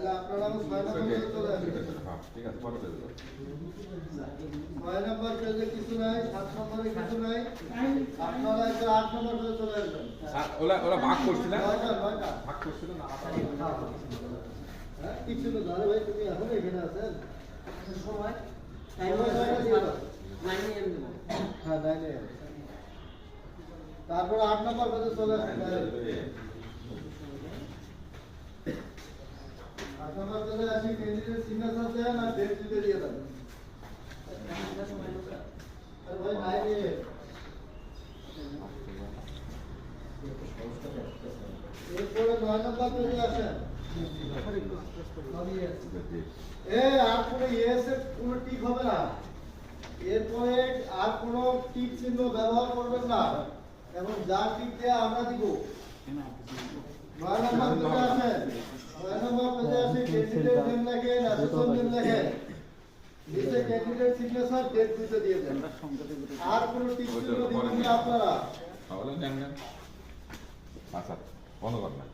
তাহলে আপনারা 6 নম্বর পেজে চলে আসেন। ঠিক আছে, পরে দেব। 6 নম্বর পেজে কিছু নাই, 7 নম্বরে কিছু নাই। আপনারা একটা 8 নম্বর পেজে চলে আসবেন। স্যার ওরা ভাগ করছিল না? নয়টা ভাগ করছিল না? হ্যাঁ কিছু না দাদা ভাই, তুমি এখন এখানে আছেন সময় টাইম দিয়ে দাও। 9 AM দেব। হ্যাঁ 9 AM। তারপর 8 নম্বর পেজে চলে আসেন। 8 নম্বর পেজে আসি, ক্যান্ডিডেট সিগনেচার দেন আর ডেট দিতে দিয়ে দেন। আরে ভাই 9 AM। এরপরে 9 নম্বর পেজে আসেন। আর কোনো ইয়েস এর কোনো টিক হবে না। এরপরে আর কোনো টিক চিহ্ন ব্যবহার করবেন না, এবং যা টিক দেয়া আমরা দিব। 9 নম্বর পেজে আসেন। 9 নম্বর পেজে আসি, ক্যান্ডিডেট নেম লেখেন, অ্যাসোসিয়েশন নেম লেখেন, নিচে ক্যান্ডিডেট সিগনেচার ডেট দিতে দিয়ে দেন। আর কোনো টিক চিহ্ন দিবেন না আপনারা। তাহলে নেন। আচ্ছা, বন্ধ কর না।